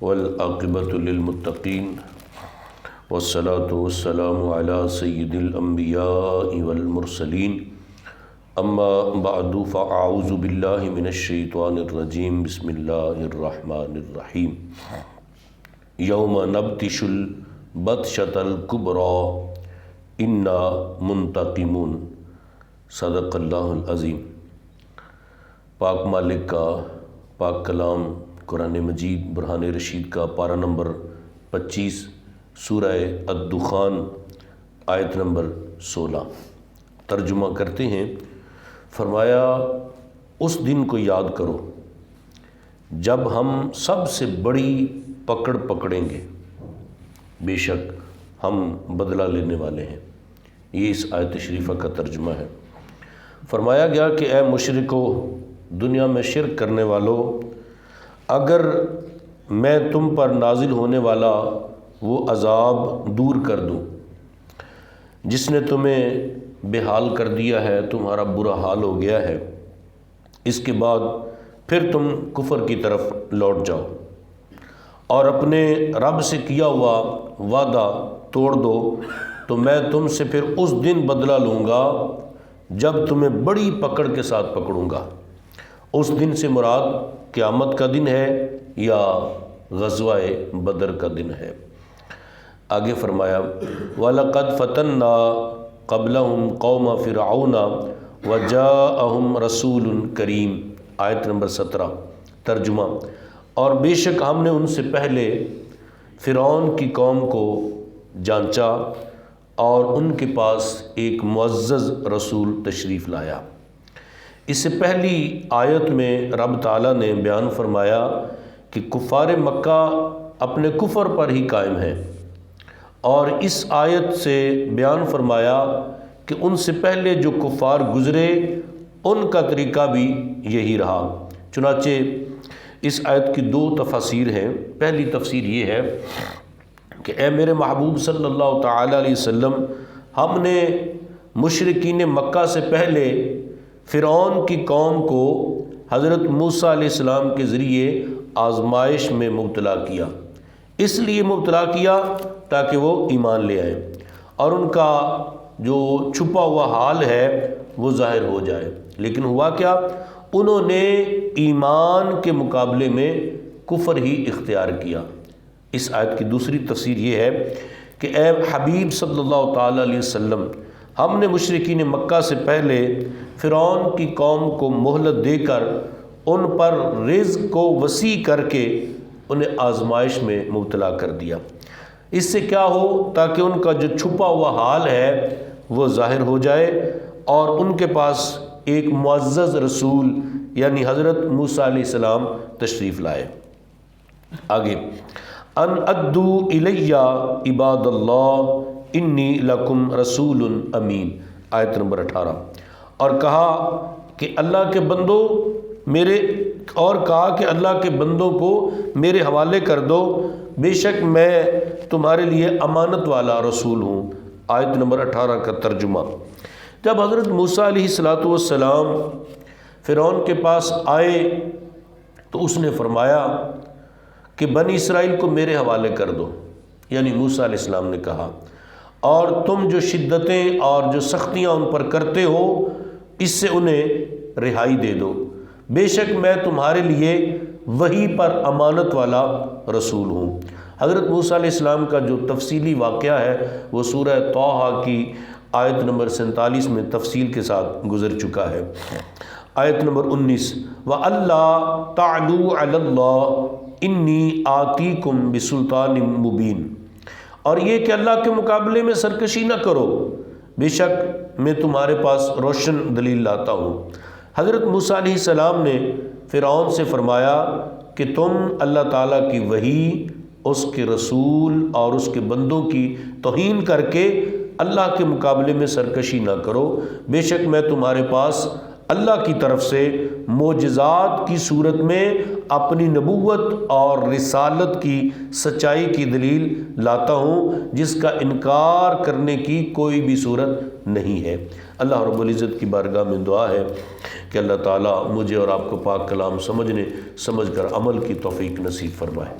والعاقبۃ للمتقین والصلاة والسلام علی سید الانبیاء والمرسلین اما بعد فاعوذ باللہ من الشیطان الرجیم بسم اللہ الرحمن الرحیم یوم نبطش البطشۃ الکبریٰ انا منتقمون صدق اللہ العظیم۔ پاک مالک کا پاک کلام قرآن مجید برہان رشید کا پارہ نمبر 25 سورہ الدخان آیت نمبر 16 ترجمہ کرتے ہیں۔ فرمایا اس دن کو یاد کرو جب ہم سب سے بڑی پکڑ پکڑیں گے، بے شک ہم بدلہ لینے والے ہیں۔ یہ اس آیت شریفہ کا ترجمہ ہے۔ فرمایا گیا کہ اے مشرکو، دنیا میں شرک کرنے والو، اگر میں تم پر نازل ہونے والا وہ عذاب دور کر دوں جس نے تمہیں بے حال کر دیا ہے، تمہارا برا حال ہو گیا ہے، اس کے بعد پھر تم کفر کی طرف لوٹ جاؤ اور اپنے رب سے کیا ہوا وعدہ توڑ دو، تو میں تم سے پھر اس دن بدلہ لوں گا جب تمہیں بڑی پکڑ کے ساتھ پکڑوں گا۔ اس دن سے مراد قیامت کا دن ہے یا غزوہ بدر کا دن ہے۔ آگے فرمایا وَلَقَدْ فَتَنَّا قَبْلَهُمْ قَوْمَ فِرْعَوْنَ وَجَاءَهُمْ رَسُولٌ کریم، آیت نمبر 17 ترجمہ۔ اور بے شک ہم نے ان سے پہلے فرعون کی قوم کو جانچا اور ان کے پاس ایک معزز رسول تشریف لایا۔ اس سے پہلی آیت میں رب تعالیٰ نے بیان فرمایا کہ کفار مکہ اپنے کفر پر ہی قائم ہیں، اور اس آیت سے بیان فرمایا کہ ان سے پہلے جو کفار گزرے ان کا طریقہ بھی یہی رہا۔ چنانچہ اس آیت کی دو تفاسیر ہیں۔ پہلی تفسیر یہ ہے کہ اے میرے محبوب صلی اللہ تعالیٰ علیہ وسلم، ہم نے مشرکین مکہ سے پہلے فرعون کی قوم کو حضرت موسیٰ علیہ السلام کے ذریعے آزمائش میں مبتلا کیا۔ اس لیے مبتلا کیا تاکہ وہ ایمان لے آئیں اور ان کا جو چھپا ہوا حال ہے وہ ظاہر ہو جائے۔ لیکن ہوا کیا؟ انہوں نے ایمان کے مقابلے میں کفر ہی اختیار کیا۔ اس آیت کی دوسری تفسیر یہ ہے کہ اے حبیب صلی اللہ تعالیٰ علیہ وسلم، ہم نے مشرکین مکہ سے پہلے فرعون کی قوم کو مہلت دے کر ان پر رزق کو وسیع کر کے انہیں آزمائش میں مبتلا کر دیا۔ اس سے کیا ہو؟ تاکہ ان کا جو چھپا ہوا حال ہے وہ ظاہر ہو جائے اور ان کے پاس ایک معزز رسول یعنی حضرت موسیٰ علیہ السلام تشریف لائے۔ آگے ان ادو الیہ عباد اللہ انی لکم رسول امین، آیت نمبر 18۔ اور کہا کہ اللہ کے بندوں اللہ کے بندوں کو میرے حوالے کر دو، بے شک میں تمہارے لیے امانت والا رسول ہوں، آیت نمبر 18 کا ترجمہ۔ جب حضرت موسیٰ علیہ السلام فرعون کے پاس آئے تو اس نے فرمایا کہ بنی اسرائیل کو میرے حوالے کر دو، یعنی موسیٰ علیہ السلام نے کہا، اور تم جو شدتیں اور جو سختیاں ان پر کرتے ہو اس سے انہیں رہائی دے دو، بے شک میں تمہارے لیے وحی پر امانت والا رسول ہوں۔ حضرت موسیٰ علیہ السلام کا جو تفصیلی واقعہ ہے وہ سورہ طٰہٰ کی آیت نمبر 47 میں تفصیل کے ساتھ گزر چکا ہے۔ آیت نمبر 19 وَأَلَّا تَعْلُوا عَلَى اللَّهِ إِنِّي آتِيكُمْ بِسُلْطَانٍ مُبِينٍ، اور یہ کہ اللہ کے مقابلے میں سرکشی نہ کرو، بے شک میں تمہارے پاس روشن دلیل لاتا ہوں۔ حضرت موسیٰ علیہ السلام نے فرعون سے فرمایا کہ تم اللہ تعالیٰ کی وحی، اس کے رسول اور اس کے بندوں کی توہین کر کے اللہ کے مقابلے میں سرکشی نہ کرو، بے شک میں تمہارے پاس اللہ کی طرف سے معجزات کی صورت میں اپنی نبوت اور رسالت کی سچائی کی دلیل لاتا ہوں جس کا انکار کرنے کی کوئی بھی صورت نہیں ہے۔ اللہ رب العزت کی بارگاہ میں دعا ہے کہ اللہ تعالیٰ مجھے اور آپ کو پاک کلام سمجھ کر عمل کی توفیق نصیب فرمائے۔